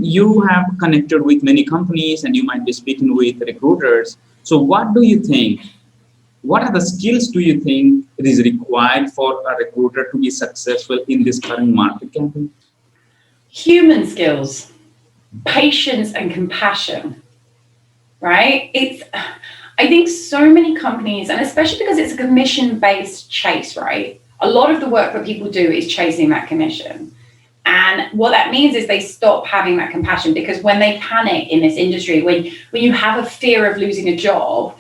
You have connected with many companies and you might be speaking with recruiters. So what do you think? What are the skills do you think it is required for a recruiter to be successful in this current market campaign? Human skills, patience and compassion, right? I think so many companies, and especially because it's a commission-based chase, right? A lot of the work that people do is chasing that commission. And what that means is they stop having that compassion, because when they panic in this industry, when you have a fear of losing a job,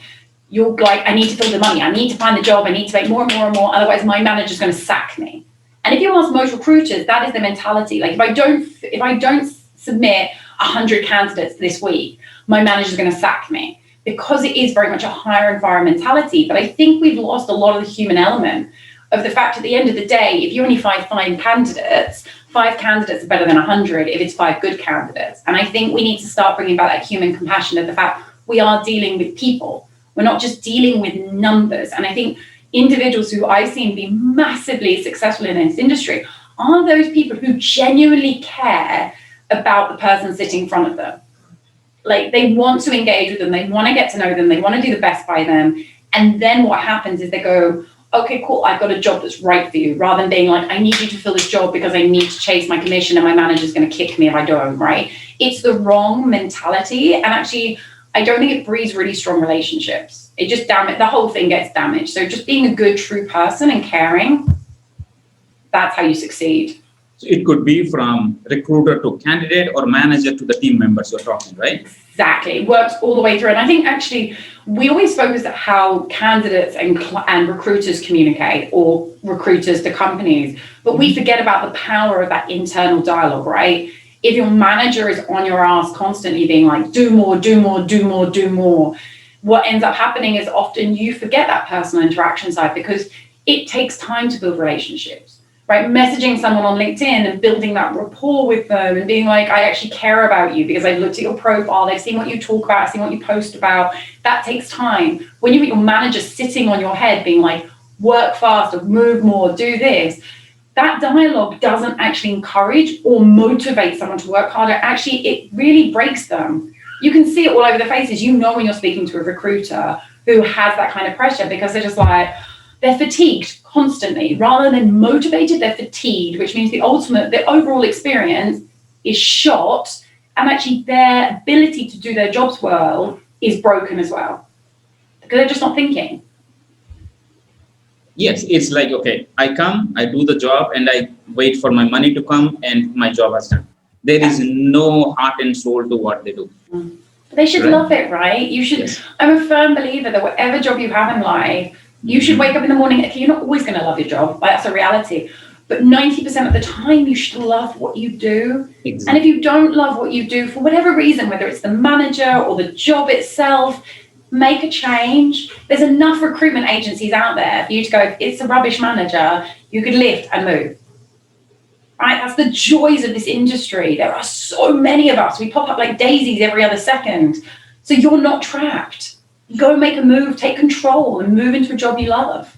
you're like, I need to fill the money, I need to find the job, I need to make more and more and more, otherwise my manager's going to sack me. And if you ask most recruiters, that is the mentality. Like, if I don't submit 100 candidates this week, my manager's going to sack me, because it is very much a higher environment mentality. But I think we've lost a lot of the human element of the fact, at the end of the day, if you only find five candidates are better than 100 if it's 5 good candidates. And I think we need to start bringing back that human compassion of the fact we are dealing with people. We're not just dealing with numbers. And I think individuals who I've seen be massively successful in this industry are those people who genuinely care about the person sitting in front of them. Like, they want to engage with them, they want to get to know them, they want to do the best by them. And then what happens is they go, okay, cool, I've got a job that's right for you, rather than being like, I need you to fill this job because I need to chase my commission and my manager's going to kick me if I don't, right? It's the wrong mentality. And actually, I don't think it breeds really strong relationships. It just the whole thing gets damaged. So just being a good, true person and caring, that's how you succeed. So it could be from recruiter to candidate or manager to the team members you're talking, right? Exactly. It works all the way through. And I think actually we always focus on how candidates and recruiters communicate, or recruiters to companies, but we forget about the power of that internal dialogue, right? If your manager is on your ass constantly being like, do more, do more, do more, do more, what ends up happening is often you forget that personal interaction side, because it takes time to build relationships, right? Messaging someone on LinkedIn and building that rapport with them and being like, I actually care about you because I've looked at your profile, I've seen what you talk about, I've seen what you post about. That takes time. When you've got your manager sitting on your head being like, work faster, move more, do this, that dialogue doesn't actually encourage or motivate someone to work harder. Actually, it really breaks them. You can see it all over the faces. You know when you're speaking to a recruiter who has that kind of pressure, because they're just like, they're fatigued constantly. Rather than motivated, they're fatigued, which means the overall experience is shot, and actually their ability to do their jobs well is broken as well, because they're just not thinking. Yes, it's like, okay, I come, I do the job, and I wait for my money to come, and my job is done. There is no heart and soul to what they do. They should love it, right? You should. Yes. I'm a firm believer that whatever job you have in life, you should wake up in the morning. Okay, you're not always going to love your job, that's a reality. But 90% of the time, you should love what you do. Exactly. And if you don't love what you do for whatever reason, whether it's the manager or the job itself, make a change. There's enough recruitment agencies out there for you to go, if it's a rubbish manager, you could lift and move. Right? That's the joys of this industry. There are so many of us. We pop up like daisies every other second. So you're not trapped. Go and make a move, take control, and move into a job you love.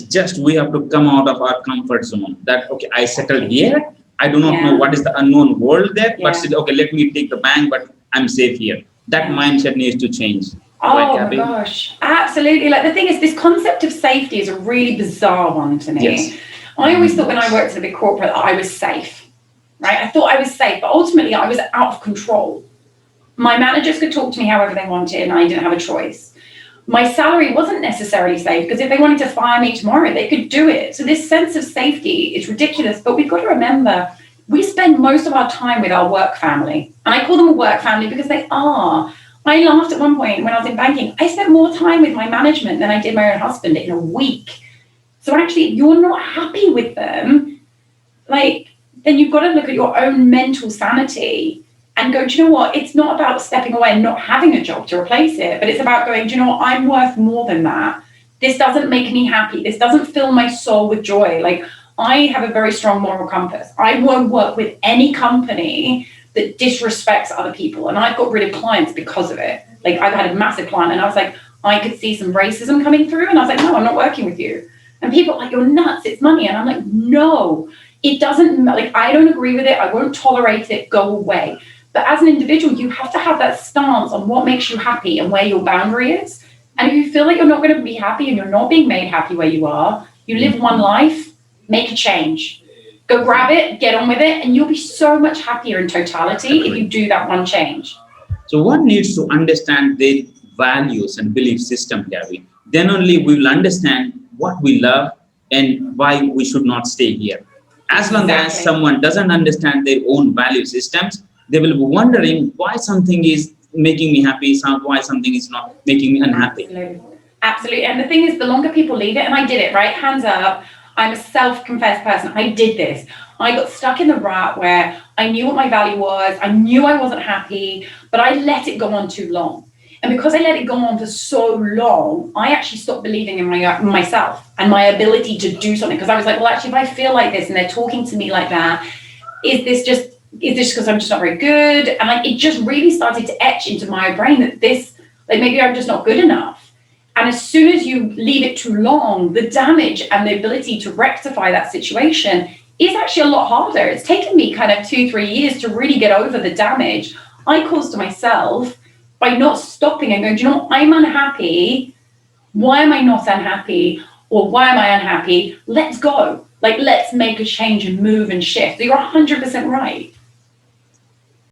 Just we have to come out of our comfort zone. That, okay, I settled here. I do not know what is the unknown world there, but still, okay, let me take the bank, but I'm safe here. That mindset needs to change. Oh my gosh, absolutely. Like, the thing is, this concept of safety is a really bizarre one to me. Yes. I always thought when I worked at a big corporate that I was safe, right? I thought I was safe, but ultimately I was out of control. My managers could talk to me however they wanted, and I didn't have a choice. My salary wasn't necessarily safe, because if they wanted to fire me tomorrow, they could do it. So this sense of safety is ridiculous, but we've got to remember, we spend most of our time with our work family. And I call them a work family because they are. I laughed at one point when I was in banking. I spent more time with my management than I did my own husband in a week. So actually, if you're not happy with them, like, then you've got to look at your own mental sanity and go, do you know what? It's not about stepping away and not having a job to replace it, but it's about going, do you know what? I'm worth more than that. This doesn't make me happy. This doesn't fill my soul with joy. Like, I have a very strong moral compass. I won't work with any company that disrespects other people. And I've got rid of clients because of it. Like, I've had a massive client and I was like, I could see some racism coming through. And I was like, no, I'm not working with you. And people are like, you're nuts, it's money. And I'm like, no, it doesn't, like, I don't agree with it. I won't tolerate it. Go away. But as an individual, you have to have that stance on what makes you happy and where your boundary is. And if you feel like you're not going to be happy and you're not being made happy where you are, you live one life, make a change. Go grab it, get on with it, and you'll be so much happier in totality if you do that one change. So one needs to understand their values and belief system, Gabi. Then only we will understand what we love and why we should not stay here. As long as someone doesn't understand their own value systems, they will be wondering why something is making me happy, why something is not making me unhappy. Absolutely. And the thing is, the longer people leave it, and I did it, right? Hands up. I'm a self-confessed person. I did this. I got stuck in the rut where I knew what my value was. I knew I wasn't happy, but I let it go on too long. And because I let it go on for so long, I actually stopped believing in myself and my ability to do something. Because I was like, well, actually, if I feel like this and they're talking to me like that, is this because I'm just not very good? And like, it just really started to etch into my brain that maybe I'm just not good enough. And as soon as you leave it too long, the damage and the ability to rectify that situation is actually a lot harder. It's taken me kind of 2-3 years to really get over the damage I caused to myself by not stopping and going, do you know what? I'm unhappy. Why am I not unhappy? Or why am I unhappy? Let's go. Like, let's make a change and move and shift. So you're 100% right.